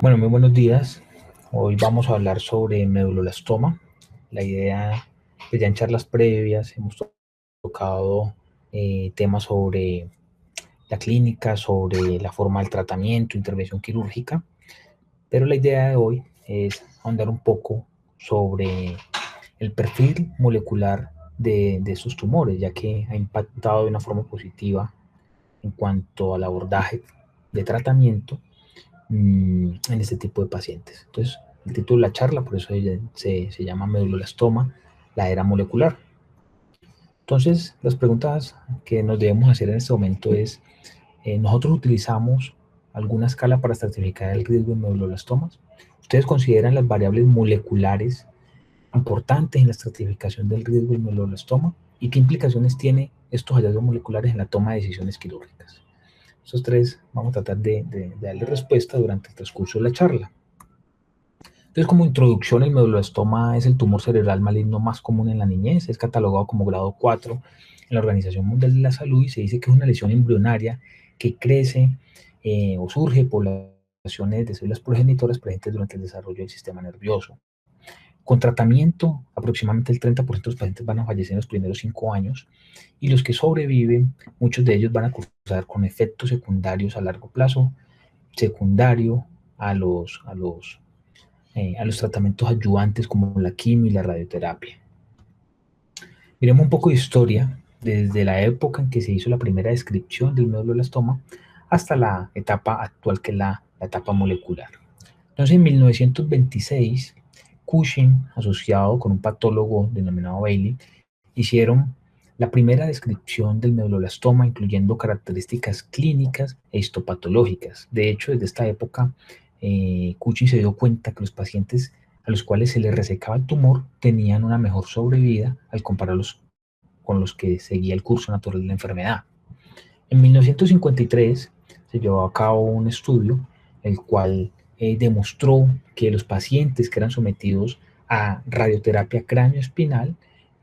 Bueno, muy buenos días. Hoy vamos a hablar sobre medulloblastoma. La idea, pues ya en charlas previas hemos tocado temas sobre la clínica, sobre la forma del tratamiento, intervención quirúrgica, pero la idea de hoy es ahondar un poco sobre el perfil molecular de estos tumores, ya que ha impactado de una forma positiva en cuanto al abordaje de tratamiento en este tipo de pacientes. Entonces, el título de la charla, por eso se llama medulloblastoma, la era molecular. Entonces, las preguntas que nos debemos hacer en este momento es, ¿nosotros utilizamos alguna escala para estratificar el riesgo de medulloblastomas? ¿Ustedes consideran las variables moleculares importantes en la estratificación del riesgo del medulloblastoma? ¿Y qué implicaciones tiene estos hallazgos moleculares en la toma de decisiones quirúrgicas? Esos tres vamos a tratar de darle respuesta durante el transcurso de la charla. Entonces, como introducción, el medulloblastoma es el tumor cerebral maligno más común en la niñez, es catalogado como grado 4 en la Organización Mundial de la Salud y se dice que es una lesión embrionaria que crece o surge por poblaciones de células progenitoras presentes durante el desarrollo del sistema nervioso. Con tratamiento, aproximadamente el 30% de los pacientes van a fallecer en los primeros 5 años y los que sobreviven, muchos de ellos van a cursar con efectos secundarios a largo plazo, secundario a los tratamientos ayudantes como la quimio y la radioterapia. Miremos un poco de historia desde la época en que se hizo la primera descripción del medulloblastoma hasta la etapa actual, que es la etapa molecular. Entonces, en 1926, Cushing, asociado con un patólogo denominado Bailey, hicieron la primera descripción del medulloblastoma, incluyendo características clínicas e histopatológicas. De hecho, desde esta época, Cushing se dio cuenta que los pacientes a los cuales se les resecaba el tumor tenían una mejor sobrevida al compararlos con los que seguía el curso natural de la enfermedad. En 1953 se llevó a cabo un estudio el cual demostró que los pacientes que eran sometidos a radioterapia cráneoespinal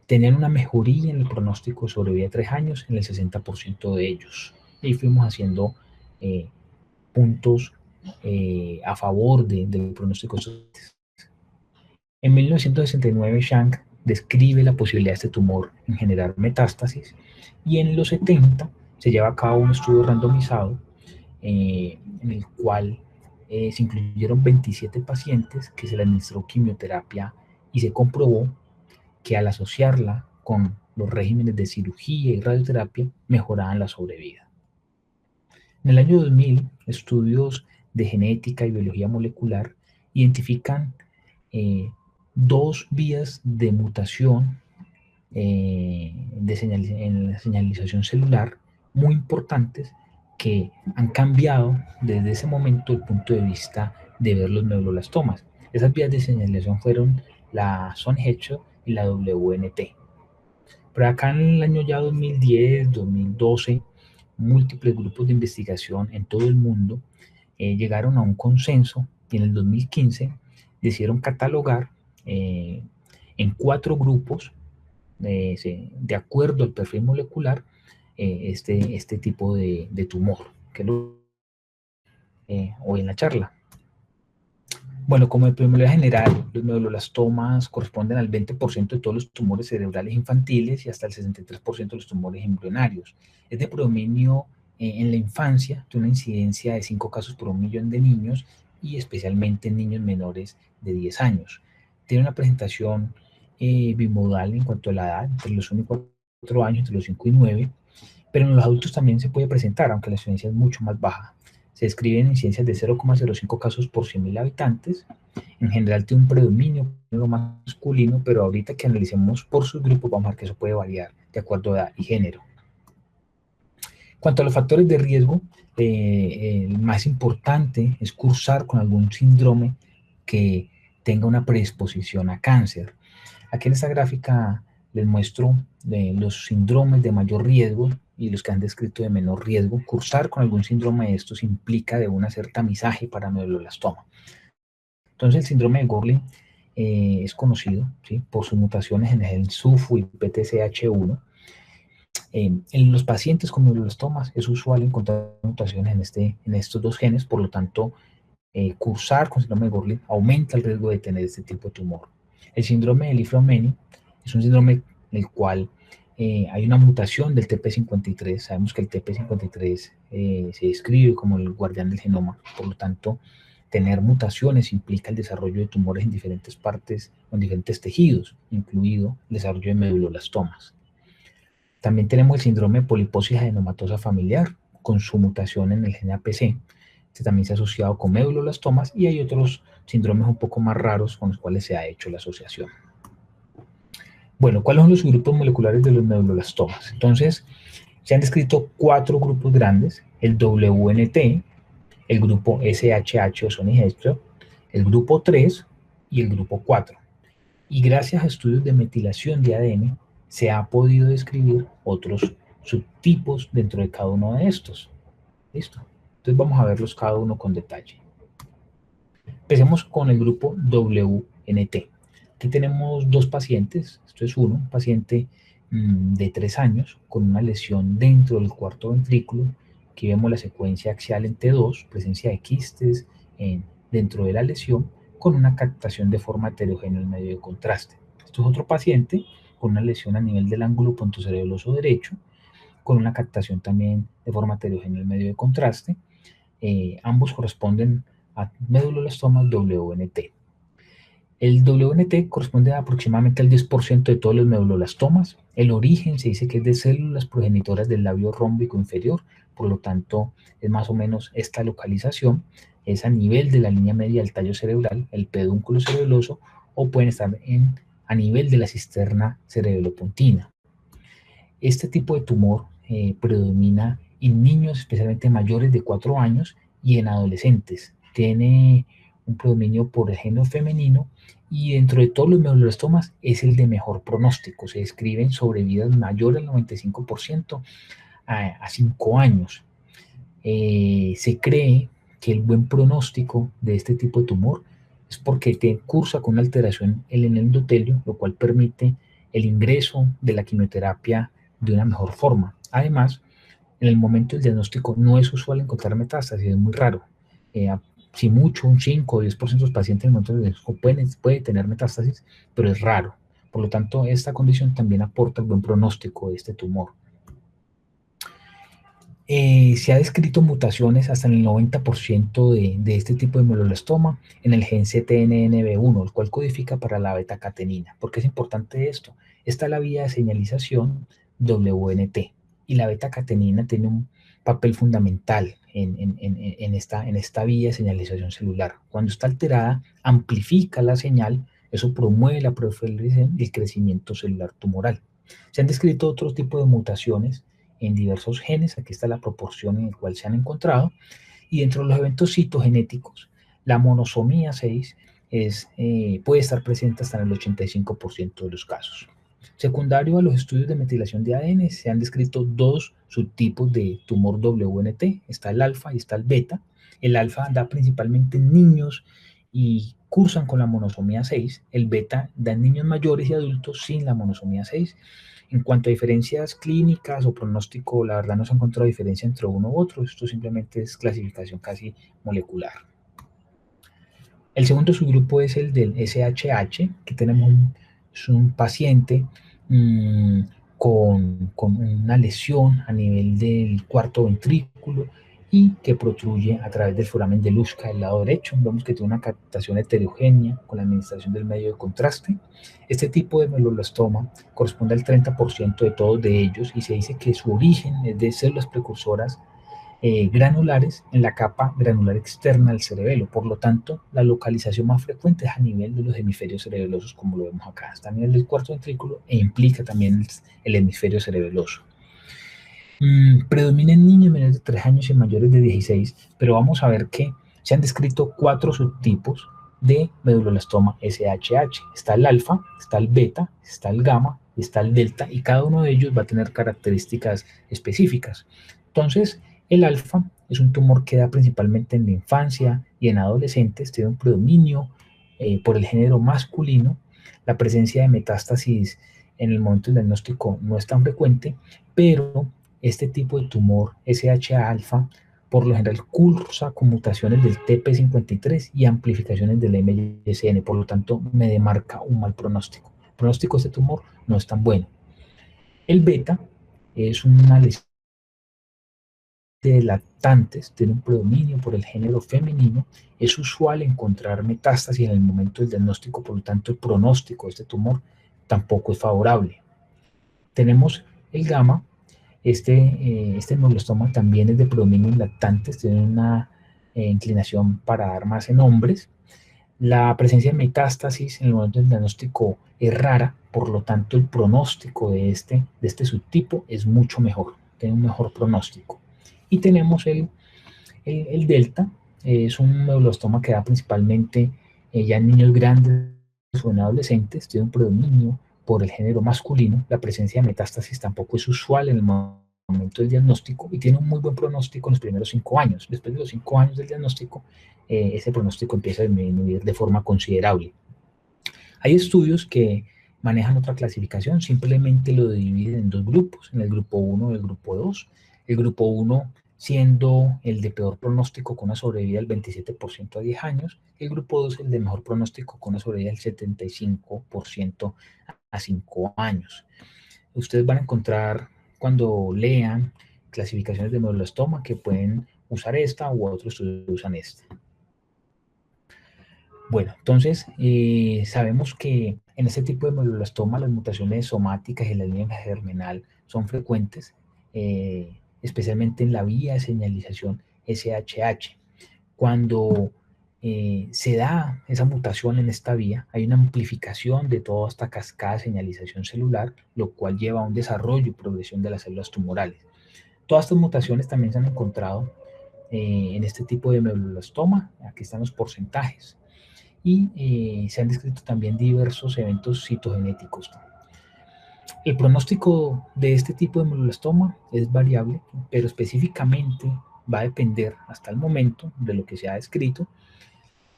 tenían una mejoría en el pronóstico de sobrevida de 3 años en el 60% de ellos. Y fuimos haciendo eh, puntos a favor del pronóstico. En 1969, Shank describe la posibilidad de este tumor en generar metástasis y en los 70 se lleva a cabo un estudio randomizado en el cual se incluyeron 27 pacientes que se le administró quimioterapia y se comprobó que al asociarla con los regímenes de cirugía y radioterapia mejoraban la sobrevida. En el año 2000, estudios de genética y biología molecular identifican eh, dos vías de mutación en la señalización celular muy importantes que han cambiado desde ese momento el punto de vista de ver los medulloblastomas. Esas vías de señalización fueron la SON-HECHO y la WNT. Pero acá en el año ya 2010, 2012, múltiples grupos de investigación en todo el mundo llegaron a un consenso y en el 2015 decidieron catalogar eh, en 4 grupos, de acuerdo al perfil molecular, este tipo de tumor, que lo hoy en la charla. Bueno, como epidemiología general, los medulloblastomas corresponden al 20% de todos los tumores cerebrales infantiles y hasta el 63% de los tumores embrionarios. Es de predominio en la infancia, de una incidencia de 5 casos por 1 millón de niños y especialmente en niños menores de 10 años. Tiene una presentación bimodal en cuanto a la edad, entre los 1 y 4 años, entre los 5 y 9, pero en los adultos también se puede presentar, aunque la incidencia es mucho más baja. Se describen incidencias de 0,05 casos por 100.000 habitantes. En general tiene un predominio lo masculino, pero ahorita que analicemos por sus grupos vamos a ver que eso puede variar de acuerdo a edad y género. Cuanto a los factores de riesgo, el más importante es cursar con algún síndrome que tenga una predisposición a cáncer. Aquí en esta gráfica les muestro los síndromes de mayor riesgo y los que han descrito de menor riesgo. Cursar con algún síndrome de estos implica de un hacer tamizaje para medulloblastoma. Entonces el síndrome de Gorlin es conocido, ¿sí?, por sus mutaciones en el SUFU y PTCH1. En los pacientes con medulloblastomas es usual encontrar mutaciones en estos dos genes, por lo tanto cursar con síndrome de Gorlin aumenta el riesgo de tener este tipo de tumor. El síndrome de Li-Fraumeni es un síndrome en el cual hay una mutación del TP53. Sabemos que el TP53 se describe como el guardián del genoma, por lo tanto, tener mutaciones implica el desarrollo de tumores en diferentes partes o en diferentes tejidos, incluido el desarrollo de meduloblastomas. También tenemos el síndrome de poliposis adenomatosa familiar, con su mutación en el gen APC. Este también se ha asociado con meduloblastomas y hay otros síndromes un poco más raros con los cuales se ha hecho la asociación. Bueno, ¿cuáles son los grupos moleculares de los meduloblastomas? Entonces, se han descrito 4 grupos grandes: el WNT, el grupo SHH o Sony Hedgehog, el grupo 3 y el grupo 4. Y gracias a estudios de metilación de ADN se ha podido describir otros subtipos dentro de cada uno de estos. ¿Listo? Entonces vamos a verlos cada uno con detalle. Empecemos con el grupo WNT. Aquí tenemos 2 pacientes. Esto es un paciente de 3 años con una lesión dentro del cuarto ventrículo. Aquí vemos la secuencia axial en T2, presencia de quistes dentro de la lesión, con una captación de forma heterogénea en medio de contraste. Esto es otro paciente con una lesión a nivel del ángulo pontocerebeloso derecho, con una captación también de forma heterogénea en medio de contraste. Ambos corresponden a meduloblastomas WNT. El WNT corresponde a aproximadamente al 10% de todos los meduloblastomas. El origen se dice que es de células progenitoras del labio rómbico inferior, por lo tanto es más o menos esta localización, es a nivel de la línea media del tallo cerebral, el pedúnculo cerebeloso, o pueden estar a nivel de la cisterna cerebelopontina. Este tipo de tumor predomina en niños especialmente mayores de 4 años y en adolescentes. Tiene un predominio por el género femenino y dentro de todos los meduloblastomas es el de mejor pronóstico. Se describen sobrevidas mayores al 95% a 5 años. Se cree que el buen pronóstico de este tipo de tumor es porque cursa con una alteración en el endotelio, lo cual permite el ingreso de la quimioterapia de una mejor forma. Además, en el momento del diagnóstico no es usual encontrar metástasis, es muy raro. Si mucho, un 5 o 10% de los pacientes en el momento del diagnóstico puede tener metástasis, pero es raro. Por lo tanto, esta condición también aporta el buen pronóstico de este tumor. Se ha descrito mutaciones hasta en el 90% de este tipo de medulloblastoma en el gen CTNNB1, el cual codifica para la beta-catenina. ¿Por qué es importante esto? Esta es la vía de señalización WNT y la beta-catenina tiene un papel fundamental en esta vía de señalización celular. Cuando está alterada, amplifica la señal, eso promueve la proliferación y el crecimiento celular tumoral. Se han descrito otros tipos de mutaciones en diversos genes, aquí está la proporción en la cual se han encontrado, y dentro de los eventos citogenéticos, la monosomía 6 puede estar presente hasta en el 85% de los casos. Secundario a los estudios de metilación de ADN, se han descrito 2 subtipos de tumor WNT, está el alfa y está el beta. El alfa da principalmente en niños y cursan con la monosomía 6, el beta da en niños mayores y adultos sin la monosomía 6. En cuanto a diferencias clínicas o pronóstico, la verdad no se ha encontrado diferencia entre uno u otro, esto simplemente es clasificación casi molecular. El segundo subgrupo es el del SHH, que tenemos un paciente con una lesión a nivel del cuarto ventrículo y que protruye a través del foramen de Luschka del lado derecho. Vemos que tiene una captación heterogénea con la administración del medio de contraste. Este tipo de medulloblastoma corresponde al 30% de todos de ellos y se dice que su origen es de células precursoras granulares en la capa granular externa del cerebelo. Por lo tanto, la localización más frecuente es a nivel de los hemisferios cerebelosos, como lo vemos acá. Está a nivel del cuarto ventrículo e implica también el hemisferio cerebeloso. Predomina en niños menores de 3 años y mayores de 16, pero vamos a ver que se han descrito 4 subtipos de medulloblastoma SHH. Está el alfa, está el beta, está el gamma y está el delta, y cada uno de ellos va a tener características específicas. Entonces, el alfa es un tumor que da principalmente en la infancia y en adolescentes, tiene un predominio por el género masculino. La presencia de metástasis en el momento del diagnóstico no es tan frecuente, pero este tipo de tumor SHA alfa por lo general cursa con mutaciones del TP53 y amplificaciones del MSN, por lo tanto me demarca un mal pronóstico. El pronóstico de este tumor no es tan bueno. El beta es una lesión de lactantes, tiene un predominio por el género femenino, es usual encontrar metástasis en el momento del diagnóstico, por lo tanto el pronóstico de este tumor tampoco es favorable. Tenemos el gamma, este neuroblastoma también es de predominio en lactantes, tiene una inclinación para dar más en hombres. La presencia de metástasis en el momento del diagnóstico es rara, por lo tanto el pronóstico de este subtipo es mucho mejor, tiene un mejor pronóstico. Y tenemos el delta, es un neuroblastoma que da principalmente ya en niños grandes o en adolescentes, tiene un predominio por el género masculino, la presencia de metástasis tampoco es usual en el momento del diagnóstico y tiene un muy buen pronóstico en los primeros 5 años. Después de los 5 años del diagnóstico, ese pronóstico empieza a disminuir de forma considerable. Hay estudios que manejan otra clasificación, simplemente lo dividen en dos grupos, en el grupo 1 y el grupo 2. El grupo 1 siendo el de peor pronóstico con una sobrevida del 27% a 10 años, el grupo 2 el de mejor pronóstico con una sobrevida del 75% a 5 años. Ustedes van a encontrar cuando lean clasificaciones de neuroblastoma que pueden usar esta u otros estudios usan esta. Bueno, entonces sabemos que en este tipo de medulloblastoma las mutaciones somáticas y la línea germinal son frecuentes, especialmente en la vía de señalización SHH. Cuando se da esa mutación en esta vía, hay una amplificación de toda esta cascada de señalización celular, lo cual lleva a un desarrollo y progresión de las células tumorales. Todas estas mutaciones también se han encontrado en este tipo de medulloblastoma. Aquí están los porcentajes y se han descrito también diversos eventos citogenéticos. El pronóstico de este tipo de medulloblastoma es variable, pero específicamente va a depender hasta el momento de lo que se ha descrito,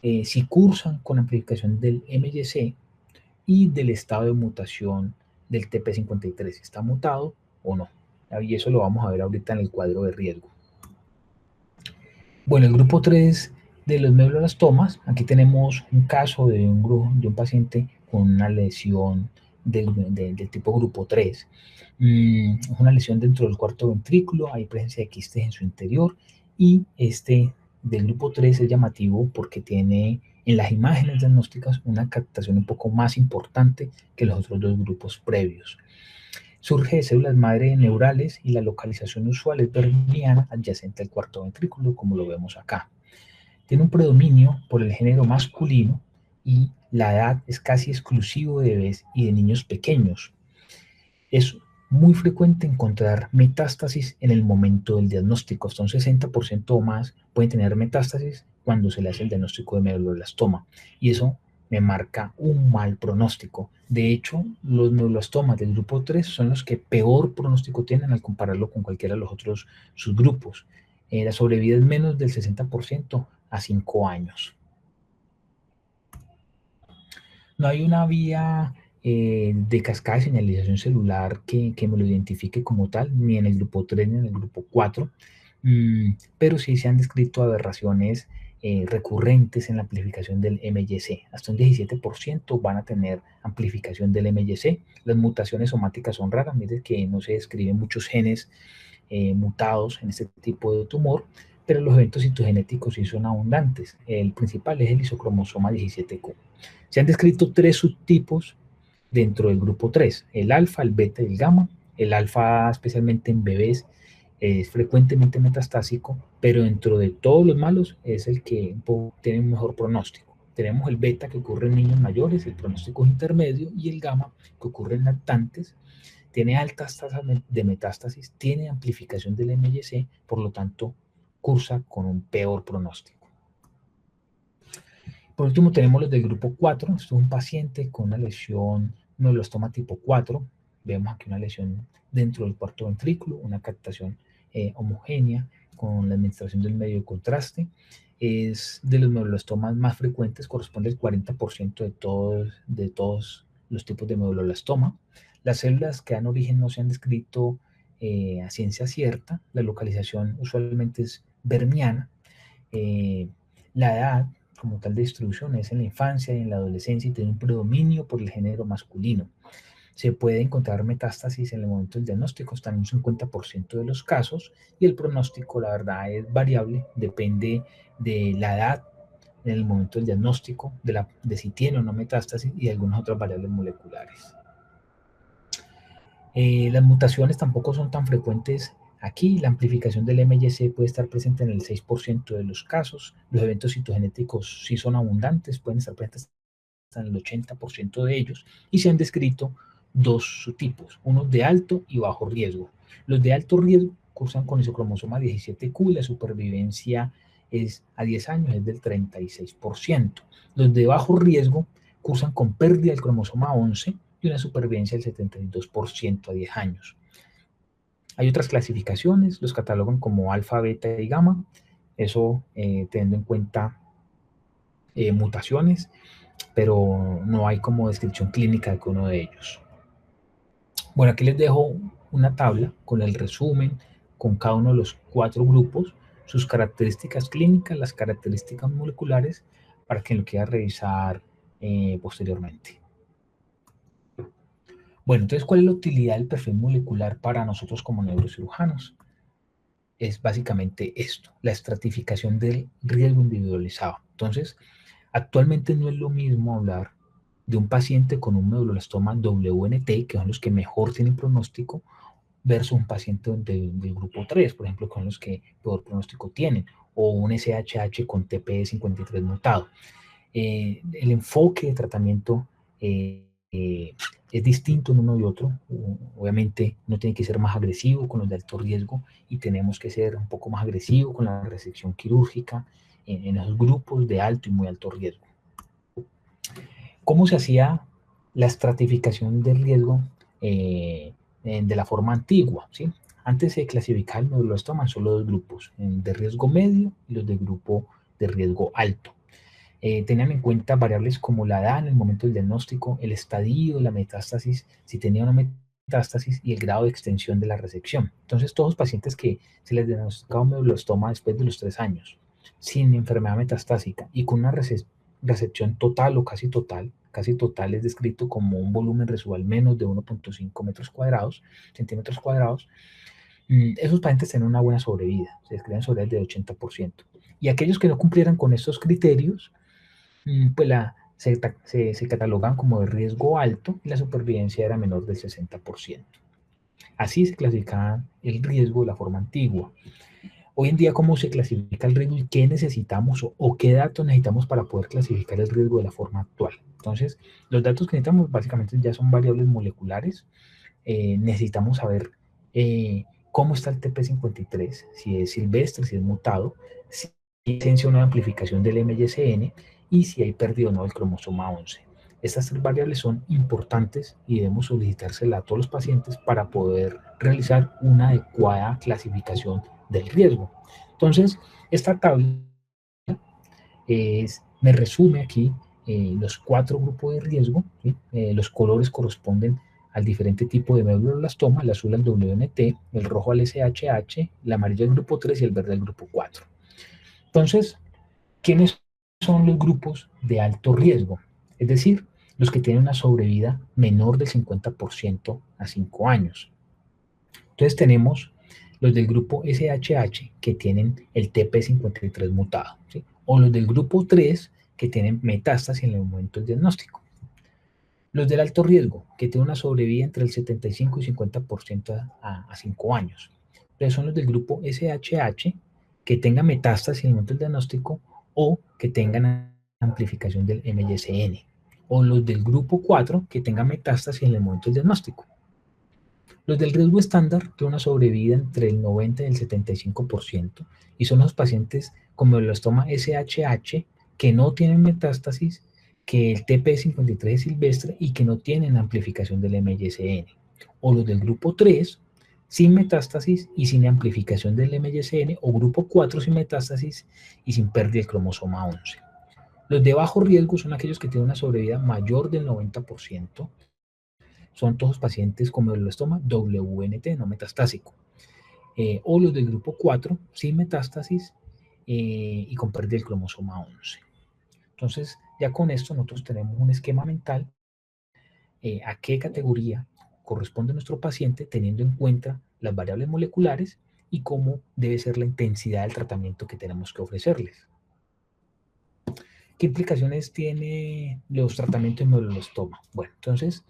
si cursan con amplificación del MYC y del estado de mutación del TP53, si está mutado o no. Y eso lo vamos a ver ahorita en el cuadro de riesgo. Bueno, el grupo 3 de los medulloblastomas, aquí tenemos un caso de un paciente con una lesión del tipo grupo 3. Es una lesión dentro del cuarto ventrículo, hay presencia de quistes en su interior y este del grupo 3 es llamativo porque tiene en las imágenes diagnósticas una captación un poco más importante que los otros dos grupos previos. Surge de células madre neurales y la localización usual es berniana adyacente al cuarto ventrículo, como lo vemos acá. Tiene un predominio por el género masculino y la edad es casi exclusivo de bebés y de niños pequeños. Es muy frecuente encontrar metástasis en el momento del diagnóstico. Hasta un 60% o más pueden tener metástasis cuando se le hace el diagnóstico de medulloblastoma. Y eso me marca un mal pronóstico. De hecho, los medulloblastomas del grupo 3 son los que peor pronóstico tienen al compararlo con cualquiera de los otros subgrupos. La sobrevida es menos del 60% a 5 años. No hay una vía de cascada de señalización celular que me lo identifique como tal, ni en el grupo 3 ni en el grupo 4, pero sí se han descrito aberraciones recurrentes en la amplificación del MYC. Hasta un 17% van a tener amplificación del MYC. Las mutaciones somáticas son raras, miren que no se describen muchos genes mutados en este tipo de tumor, pero los eventos citogenéticos sí son abundantes. El principal es el isocromosoma 17q. Se han descrito 3 subtipos dentro del grupo 3, el alfa, el beta y el gamma. El alfa, especialmente en bebés, es frecuentemente metastásico, pero dentro de todos los malos es el que tiene un mejor pronóstico. Tenemos el beta que ocurre en niños mayores, el pronóstico es intermedio, y el gamma que ocurre en lactantes, tiene altas tasas de metástasis, tiene amplificación del MYC, por lo tanto cursa con un peor pronóstico. Por último tenemos los del grupo 4, esto es un paciente con una lesión neuroblastoma tipo 4, vemos aquí una lesión dentro del cuarto ventrículo, una captación homogénea con la administración del medio de contraste, es de los medulloblastomas más frecuentes, corresponde al 40% de todos los tipos de medulloblastoma. Las células que dan origen no se han descrito a ciencia cierta. La localización usualmente es bermiana. La edad como tal de distribución es en la infancia y en la adolescencia y tiene un predominio por el género masculino. Se puede encontrar metástasis en el momento del diagnóstico, hasta en un 50% de los casos, y el pronóstico, la verdad, es variable, depende de la edad en el momento del diagnóstico, de si tiene o no metástasis y de algunas otras variables moleculares. Las mutaciones tampoco son tan frecuentes aquí. La amplificación del MYC puede estar presente en el 6% de los casos. Los eventos citogenéticos sí son abundantes, pueden estar presentes en el 80% de ellos, y se han descrito dos subtipos, unos de alto y bajo riesgo. Los de alto riesgo cursan con isocromosoma 17q y la supervivencia es a 10 años es del 36%. Los de bajo riesgo cursan con pérdida del cromosoma 11 y una supervivencia del 72% a 10 años. Hay otras clasificaciones, los catalogan como alfa, beta y gamma, eso teniendo en cuenta mutaciones, pero no hay como descripción clínica de uno de ellos. Bueno, aquí les dejo una tabla con el resumen, con cada uno de los 4 grupos, sus características clínicas, las características moleculares, para quien lo quiera revisar posteriormente. Bueno, entonces, ¿cuál es la utilidad del perfil molecular para nosotros como neurocirujanos? Es básicamente esto, la estratificación del riesgo individualizado. Entonces, actualmente no es lo mismo hablar de un paciente con un medulloblastoma WNT, que son los que mejor tienen pronóstico, versus un paciente del grupo 3, por ejemplo, con los que peor pronóstico tienen, o un SHH con TP53 mutado. El enfoque de tratamiento es distinto en uno y otro. Obviamente no tiene que ser más agresivo con los de alto riesgo y tenemos que ser un poco más agresivo con la resección quirúrgica en los grupos de alto y muy alto riesgo. ¿Cómo se hacía la estratificación del riesgo de la forma antigua? ¿Sí? Antes se clasificaba el medulloblastoma en solo 2 grupos, de riesgo medio y los de grupo de riesgo alto. Tenían en cuenta variables como la edad en el momento del diagnóstico, el estadio, la metástasis, si tenía una metástasis y el grado de extensión de la resección. Entonces, todos los pacientes que se les diagnosticaba un medulloblastoma después de los 3 años, sin enfermedad metastásica y con una recepción total o casi total es descrito como un volumen residual menos de 1.5 metros cuadrados, centímetros cuadrados, esos pacientes tienen una buena sobrevida, se describen sobrevidas del 80%. Y aquellos que no cumplieran con estos criterios, pues se catalogan como de riesgo alto y la supervivencia era menor del 60%. Así se clasificaba el riesgo de la forma antigua. Hoy en día, ¿cómo se clasifica el riesgo y qué necesitamos o qué datos necesitamos para poder clasificar el riesgo de la forma actual? Entonces, los datos que necesitamos básicamente ya son variables moleculares. Necesitamos saber cómo está el TP53, si es silvestre, si es mutado, si hay ausencia o no amplificación del MYCN y si hay pérdida o no del cromosoma 11. Estas 3 variables son importantes y debemos solicitárselas a todos los pacientes para poder realizar una adecuada clasificación del riesgo. Entonces, esta tabla me resume aquí los 4 grupos de riesgo, ¿sí? Los colores corresponden al diferente tipo de medulloblastoma, el azul al WNT, el rojo al SHH, el amarillo al grupo 3 y el verde al grupo 4. Entonces, ¿quiénes son los grupos de alto riesgo? Es decir, los que tienen una sobrevida menor del 50% a 5 años. Entonces tenemos los del grupo SHH que tienen el TP53 mutado, ¿sí? O los del grupo 3 que tienen metástasis en el momento del diagnóstico. Los del alto riesgo, que tienen una sobrevida entre el 75 y 50% a 5 años. Entonces son los del grupo SHH que tengan metástasis en el momento del diagnóstico o que tengan amplificación del MYCN. O los del grupo 4 que tengan metástasis en el momento del diagnóstico. Los del riesgo estándar tienen una sobrevida entre el 90 y el 75% y son los pacientes con medulloblastoma SHH que no tienen metástasis, que el TP53 es silvestre y que no tienen amplificación del MYCN. O los del grupo 3 sin metástasis y sin amplificación del MYCN, o grupo 4 sin metástasis y sin pérdida del cromosoma 11. Los de bajo riesgo son aquellos que tienen una sobrevida mayor del 90%, son todos los pacientes con meduloblastoma WNT, no metastásico. O los del grupo 4, sin metástasis y con pérdida del cromosoma 11. Entonces, ya con esto nosotros tenemos un esquema mental a qué categoría corresponde nuestro paciente, teniendo en cuenta las variables moleculares y cómo debe ser la intensidad del tratamiento que tenemos que ofrecerles. ¿Qué implicaciones tiene los tratamientos de meduloblastoma? Bueno, entonces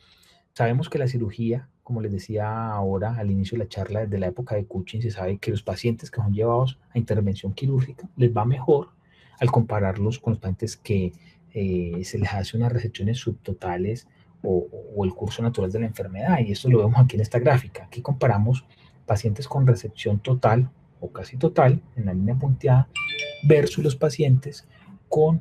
sabemos que la cirugía, como les decía ahora al inicio de la charla, desde la época de Cushing se sabe que los pacientes que son llevados a intervención quirúrgica les va mejor al compararlos con los pacientes que se les hace unas resecciones subtotales o el curso natural de la enfermedad. Y esto lo vemos aquí en esta gráfica. Aquí comparamos pacientes con resección total o casi total en la línea punteada versus los pacientes con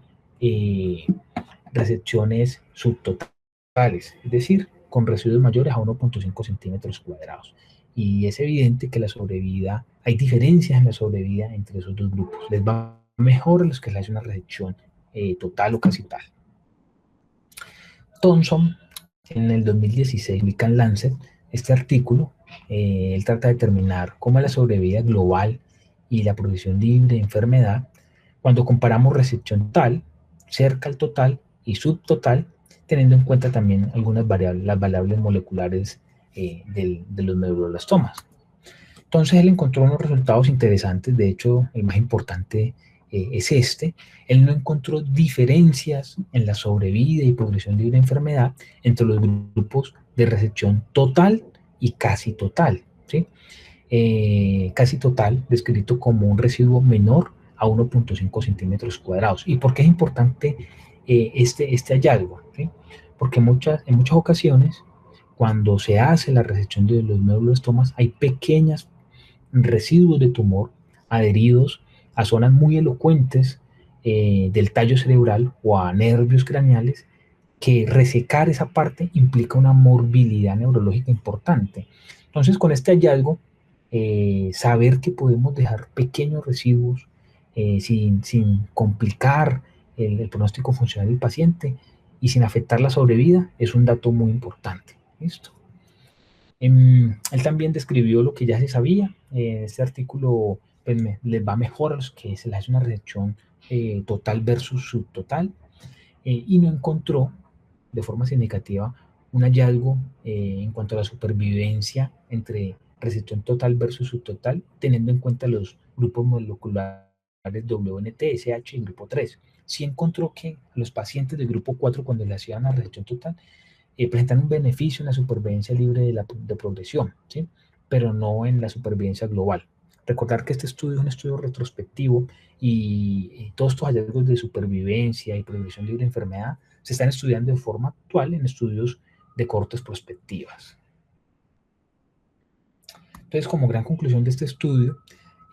resecciones subtotales, es decir, con residuos mayores a 1.5 centímetros cuadrados. Y es evidente que la sobrevida, hay diferencias en la sobrevida entre esos dos grupos. Les va mejor a los que les hace una resección total o casi tal. Thompson, en el 2016, publica en Lancet este artículo. Él trata de determinar cómo es la sobrevida global y la progresión libre de enfermedad cuando comparamos resección total, cerca al total y subtotal, teniendo en cuenta también algunas variables, las variables moleculares de los meduloblastoma. Entonces él encontró unos resultados interesantes, de hecho el más importante es este. Él no encontró diferencias en la sobrevida y progresión de una enfermedad entre los grupos de resección total y casi total, ¿sí? Casi total, descrito como un residuo menor a 1.5 centímetros cuadrados. ¿Y por qué es importante este hallazgo? ¿Sí? Porque en muchas ocasiones, cuando se hace la resección de los medulostomas, hay pequeños residuos de tumor adheridos a zonas muy elocuentes del tallo cerebral o a nervios craneales, que resecar esa parte implica una morbilidad neurológica importante. Entonces, con este hallazgo, saber que podemos dejar pequeños residuos sin complicar el pronóstico funcional del paciente y sin afectar la sobrevida es un dato muy importante. ¿Listo? Él también describió lo que ya se sabía. Este artículo pues, les va mejor a los que se les hace una resección total versus subtotal y no encontró de forma significativa un hallazgo en cuanto a la supervivencia entre resección total versus subtotal, teniendo en cuenta los grupos moleculares WNT, SH y grupo 3. Sí encontró que los pacientes del grupo 4, cuando le hacían la resección total, presentan un beneficio en la supervivencia libre de progresión, ¿sí? Pero no en la supervivencia global. Recordar que este estudio es un estudio retrospectivo y todos estos hallazgos de supervivencia y progresión libre de enfermedad se están estudiando de forma actual en estudios de cortas perspectivas. Entonces, como gran conclusión de este estudio,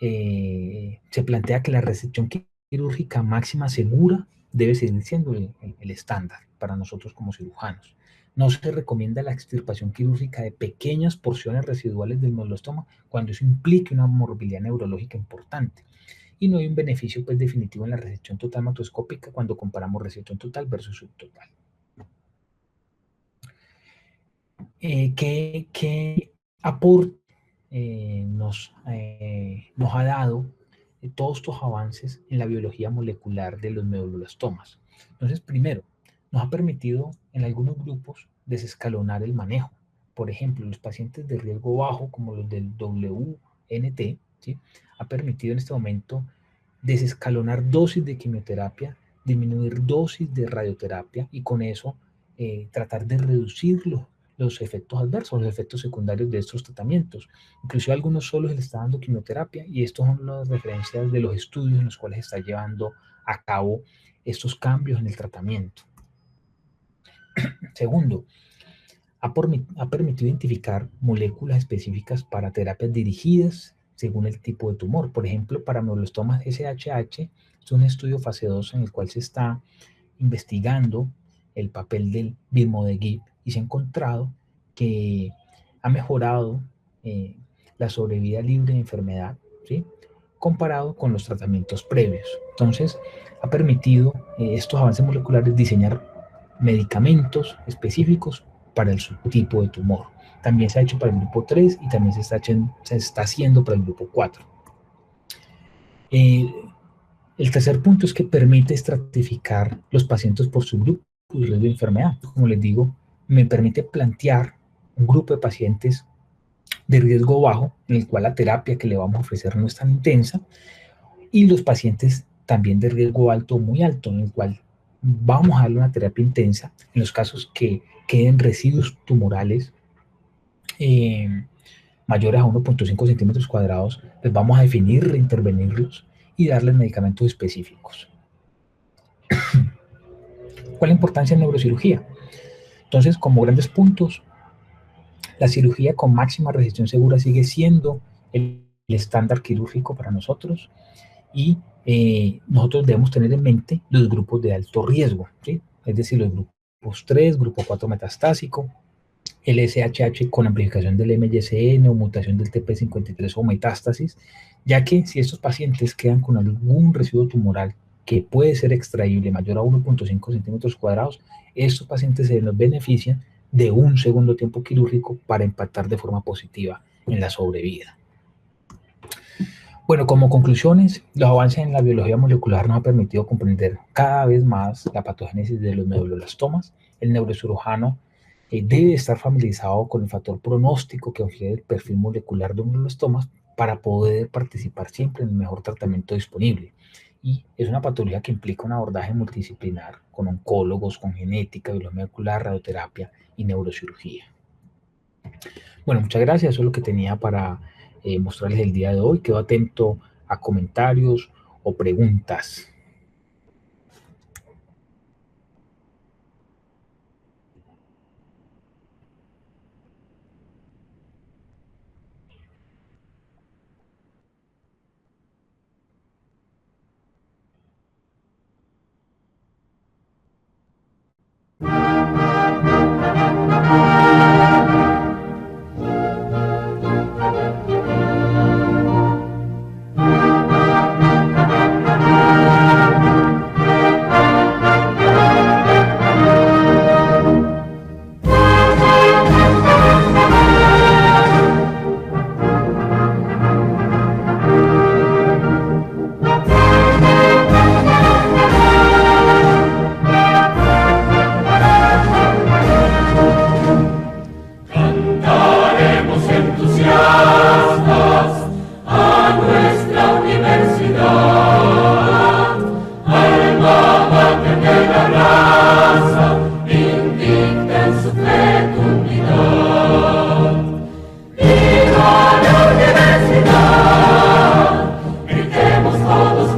se plantea que la resección quirúrgica máxima segura debe seguir siendo el estándar para nosotros como cirujanos. No se recomienda la extirpación quirúrgica de pequeñas porciones residuales del meduloblastoma cuando eso implique una morbilidad neurológica importante. Y no hay un beneficio pues, definitivo en la resección total macroscópica cuando comparamos resección total versus subtotal. ¿Qué aporte nos ha dado todos estos avances en la biología molecular de los meduloblastoma? Entonces, primero, nos ha permitido en algunos grupos desescalonar el manejo. Por ejemplo, los pacientes de riesgo bajo, como los del WNT, ¿sí? Ha permitido en este momento desescalonar dosis de quimioterapia, disminuir dosis de radioterapia y con eso tratar de reducir los efectos adversos, los efectos secundarios de estos tratamientos. Incluso a algunos solo se les está dando quimioterapia y estos son las referencias de los estudios en los cuales se está llevando a cabo estos cambios en el tratamiento. Segundo, ha permitido identificar moléculas específicas para terapias dirigidas según el tipo de tumor. Por ejemplo, para medulostomas SHH, es un estudio fase 2 en el cual se está investigando el papel del bimodegib y se ha encontrado que ha mejorado la sobrevida libre de enfermedad, ¿sí? Comparado con los tratamientos previos. Entonces, ha permitido estos avances moleculares diseñar medicamentos específicos para el subtipo de tumor. También se ha hecho para el grupo 3 y también se está haciendo para el grupo 4. El tercer punto es que permite estratificar los pacientes por subgrupo y riesgo de enfermedad. Como les digo, me permite plantear un grupo de pacientes de riesgo bajo, en el cual la terapia que le vamos a ofrecer no es tan intensa, y los pacientes también de riesgo alto o muy alto, en el cual vamos a darle una terapia intensa en los casos que queden residuos tumorales mayores a 1.5 centímetros cuadrados, pues vamos a definir, reintervenirlos y darles medicamentos específicos. ¿Cuál es la importancia en neurocirugía? Entonces, como grandes puntos, la cirugía con máxima resección segura sigue siendo el estándar quirúrgico para nosotros y nosotros debemos tener en mente los grupos de alto riesgo, ¿sí? Es decir, los grupos 3, grupo 4 metastásico, el SHH con amplificación del MYCN o mutación del TP53 o metástasis, ya que si estos pacientes quedan con algún residuo tumoral que puede ser extraíble mayor a 1.5 centímetros cuadrados, estos pacientes se nos benefician de un segundo tiempo quirúrgico para impactar de forma positiva en la sobrevida. Bueno, como conclusiones, los avances en la biología molecular nos han permitido comprender cada vez más la patogénesis de los meduloblastoma. El neurocirujano debe estar familiarizado con el factor pronóstico que ofrece el perfil molecular de un meduloblastoma para poder participar siempre en el mejor tratamiento disponible. Y es una patología que implica un abordaje multidisciplinar con oncólogos, con genética, biología molecular, radioterapia y neurocirugía. Bueno, muchas gracias. Eso es lo que tenía para mostrarles el día de hoy. Quedo atento a comentarios o preguntas. Todos